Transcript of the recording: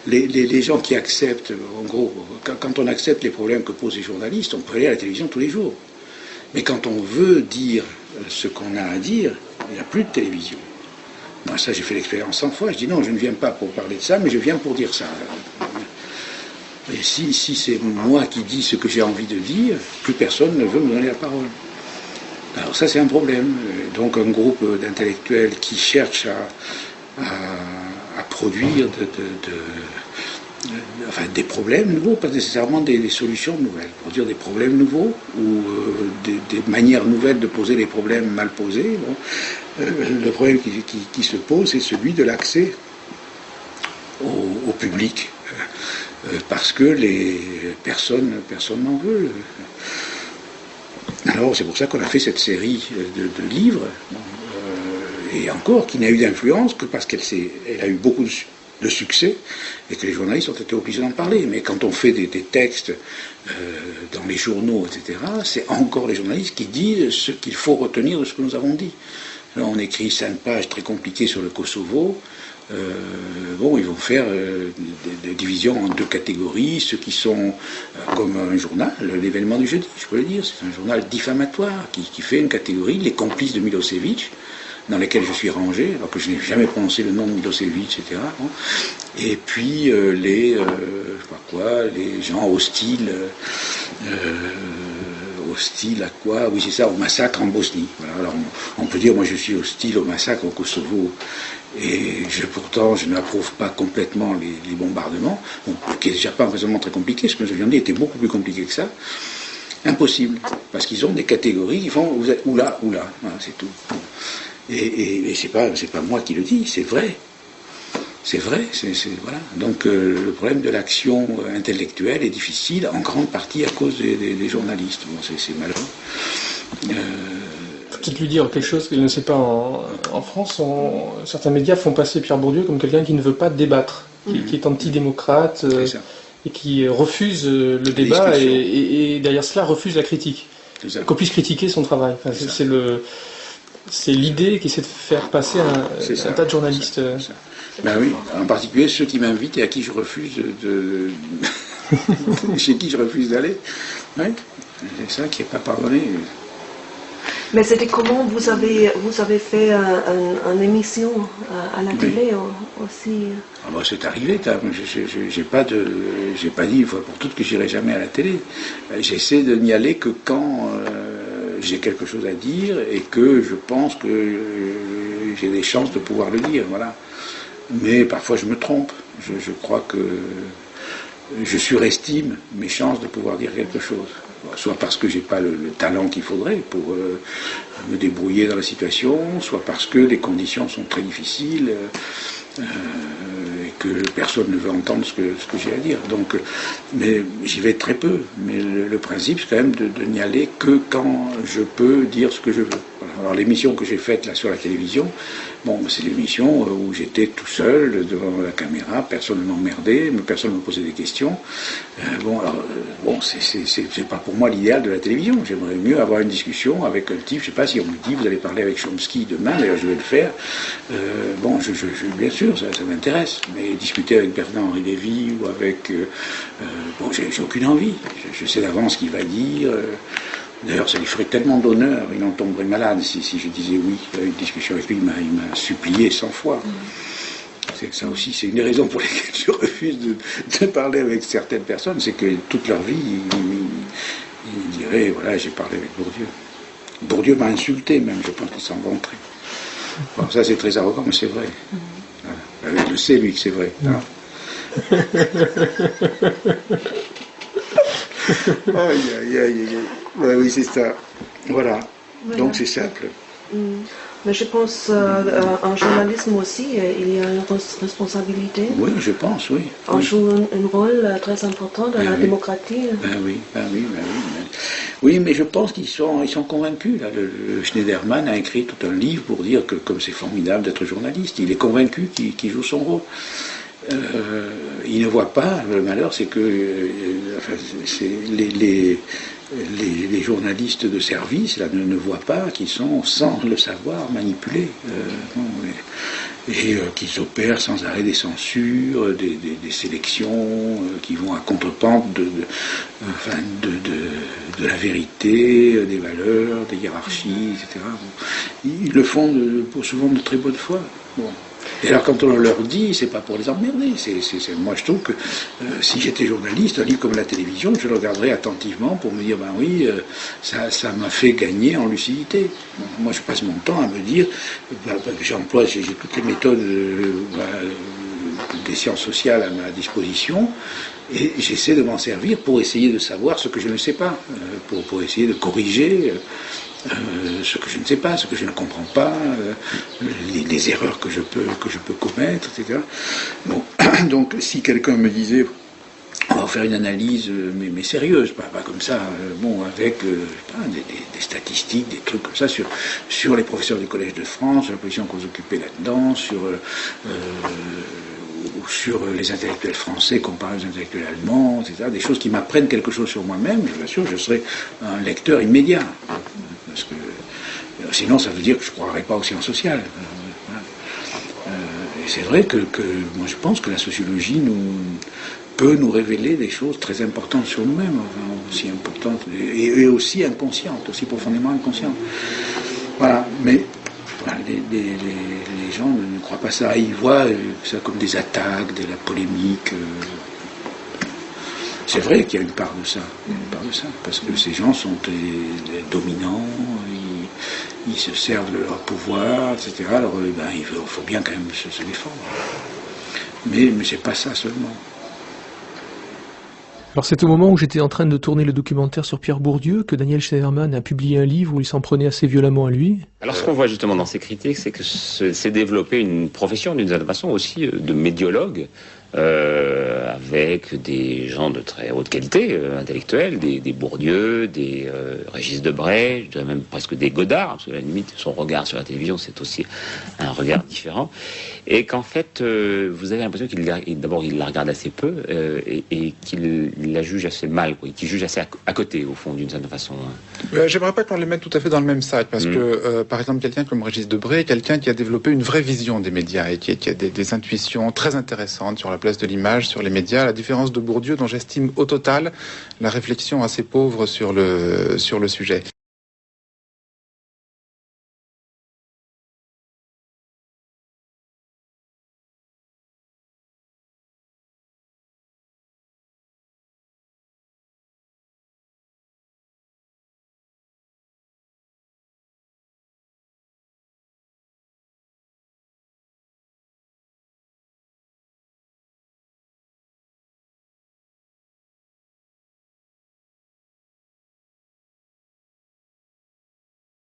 les gens qui acceptent, en gros, quand on accepte les problèmes que posent les journalistes, on peut aller à la télévision tous les jours. Mais quand on veut dire ce qu'on a à dire, il n'y a plus de télévision. Moi, ça, j'ai fait l'expérience 100 fois. Je dis non, je ne viens pas pour parler de ça, mais je viens pour dire ça. Et si c'est moi qui dis ce que j'ai envie de dire, plus personne ne veut me donner la parole. Alors ça, c'est un problème. Donc un groupe d'intellectuels qui cherchent à produire des problèmes nouveaux, pas nécessairement des solutions nouvelles, produire des problèmes nouveaux ou des manières nouvelles de poser les problèmes mal posés. Bon. Le problème qui se pose, c'est celui de l'accès au public, parce que personne n'en veut. Alors c'est pour ça qu'on a fait cette série de livres, et encore qui n'a eu d'influence que parce qu'elle a eu beaucoup de succès et que les journalistes ont été obligés d'en parler. Mais quand on fait des textes dans les journaux, etc., c'est encore les journalistes qui disent ce qu'il faut retenir de ce que nous avons dit. Alors on écrit 5 pages très compliquées sur le Kosovo. Ils vont faire des divisions en 2 catégories, ceux qui sont comme un journal, l'événement du jeudi, je peux le dire, c'est un journal diffamatoire qui fait une catégorie, les complices de Milosevic, dans lesquels je suis rangé, alors que je n'ai jamais prononcé le nom de Milosevic, etc. Et puis les gens hostiles, hostile à quoi? Oui, c'est ça, au massacre en Bosnie. Voilà. Alors, on peut dire, moi je suis hostile au massacre au Kosovo, et pourtant je n'approuve pas complètement les bombardements, qui n'est déjà pas un raisonnement très compliqué, ce que je viens de dire était beaucoup plus compliqué que ça. Impossible, parce qu'ils ont des catégories qui font oula, voilà, c'est tout. Et c'est pas moi qui le dis, c'est vrai. C'est vrai, voilà. Donc le problème de l'action intellectuelle est difficile, en grande partie à cause des journalistes. Bon, c'est malheureux. Faut peut-être lui dire quelque chose qu'il ne sait pas en France. Certains médias font passer Pierre Bourdieu comme quelqu'un qui ne veut pas débattre, qui est antidémocrate et qui refuse le débat et derrière cela refuse la critique. Qu'on puisse critiquer son travail. Enfin, c'est l'idée qui essaie de faire passer un tas de journalistes. Ben oui, en particulier ceux qui m'invitent et à qui je refuse chez qui je refuse d'aller. Oui, c'est ça qui n'est pas pardonné. Mais c'était comment vous avez fait une émission à la télé aussi? Ah ben c'est arrivé, j'ai pas dit une fois pour toutes que j'irai jamais à la télé. J'essaie de n'y aller que quand j'ai quelque chose à dire et que je pense que j'ai des chances de pouvoir le dire, voilà. Mais parfois je me trompe. Je crois que je surestime mes chances de pouvoir dire quelque chose. Soit parce que j'ai pas le talent qu'il faudrait pour me débrouiller dans la situation, soit parce que les conditions sont très difficiles et que personne ne veut entendre ce que j'ai à dire. Donc, mais j'y vais très peu. Mais le principe, c'est quand même de n'y aller que quand je peux dire ce que je veux. Voilà. Alors l'émission que j'ai faite là sur la télévision, c'est l'émission où j'étais tout seul devant la caméra, personne ne m'emmerdait, personne ne me posait des questions. C'est pas pour moi l'idéal de la télévision. J'aimerais mieux avoir une discussion avec un type, je sais pas si on me dit vous allez parler avec Chomsky demain, d'ailleurs je vais le faire. Bien sûr, ça m'intéresse, mais discuter avec Bernard-Henri Lévy ou avec... j'ai aucune envie. Je sais d'avance ce qu'il va dire. D'ailleurs, ça lui ferait tellement d'honneur, il en tomberait malade si je disais oui à une discussion avec lui. Il m'a supplié 100 fois. Ça aussi, c'est une des raisons pour lesquelles je refuse de parler avec certaines personnes, c'est que toute leur vie, ils diraient, voilà, j'ai parlé avec Bourdieu. Bourdieu m'a insulté même, je pense qu'il s'en vanterait. Bon, ça c'est très arrogant, mais c'est vrai. Voilà. Il le sait, lui, que c'est vrai. Oui, c'est ça. Voilà. Donc c'est simple. Mais je pense en journalisme aussi, il y a une responsabilité. Oui, je pense, oui. On joue un rôle très important dans la démocratie. Oui, mais je pense qu'ils sont convaincus. Là. Le Schneiderman a écrit tout un livre pour dire que comme c'est formidable d'être journaliste, il est convaincu qu'il joue son rôle. Il ne voit pas, le malheur, c'est que les journalistes de service là, ne voient pas qu'ils sont, sans le savoir, manipulés. et qu'ils opèrent sans arrêt des censures, des sélections qui vont à contre-pente de la vérité, des valeurs, des hiérarchies, etc. Ils le font souvent de très bonne foi. Bon. Et alors quand on leur dit, c'est pas pour les emmerder. Moi je trouve que si j'étais journaliste, un livre comme la télévision, je le regarderais attentivement pour me dire, ben oui, ça m'a fait gagner en lucidité. Moi je passe mon temps à me dire, j'ai toutes les méthodes des sciences sociales à ma disposition, et j'essaie de m'en servir pour essayer de savoir ce que je ne sais pas, pour essayer de corriger ce que je ne sais pas, ce que je ne comprends pas, les erreurs que je peux commettre, etc. Bon, donc si quelqu'un me disait, on va faire une analyse, mais sérieuse, pas comme ça, avec des statistiques, des trucs comme ça sur les professeurs du Collège de France, sur la position qu'on occupait là-dedans, sur les intellectuels français comparés aux intellectuels allemands, etc. Des choses qui m'apprennent quelque chose sur moi-même, je vous assure, je serai un lecteur immédiat. Parce que sinon, ça veut dire que je ne croirais pas aux sciences sociales. Et c'est vrai que moi, je pense que la sociologie peut nous révéler des choses très importantes sur nous-mêmes, aussi importantes et aussi inconscientes, aussi profondément inconscientes. Voilà, mais les gens ne croient pas ça. Ils voient ça comme des attaques, de la polémique. C'est vrai qu'il y a une part de ça, parce que ces gens sont des dominants, ils se servent de leur pouvoir, etc. Alors il faut bien quand même se défendre. Mais c'est pas ça seulement. Alors c'est au moment où j'étais en train de tourner le documentaire sur Pierre Bourdieu que Daniel Schneiderman a publié un livre où il s'en prenait assez violemment à lui. Alors ce qu'on voit justement dans ces critiques, c'est que c'est développé une profession d'une certaine façon aussi de médiologue, avec des gens de très haute qualité intellectuelle, des Bourdieu, des Régis Debray, je dirais même presque des Godard, parce que à la limite son regard sur la télévision c'est aussi un regard différent, et qu'en fait vous avez l'impression d'abord il la regarde assez peu et qu'il la juge assez mal, quoi, qu'il juge assez à côté au fond d'une certaine façon. J'aimerais pas qu'on les mette tout à fait dans le même sac, parce que par exemple quelqu'un comme Régis Debray, quelqu'un qui a développé une vraie vision des médias et qui a des intuitions très intéressantes sur la place de l'image, sur les médias, à la différence de Bourdieu, dont j'estime au total la réflexion assez pauvre sur le sujet.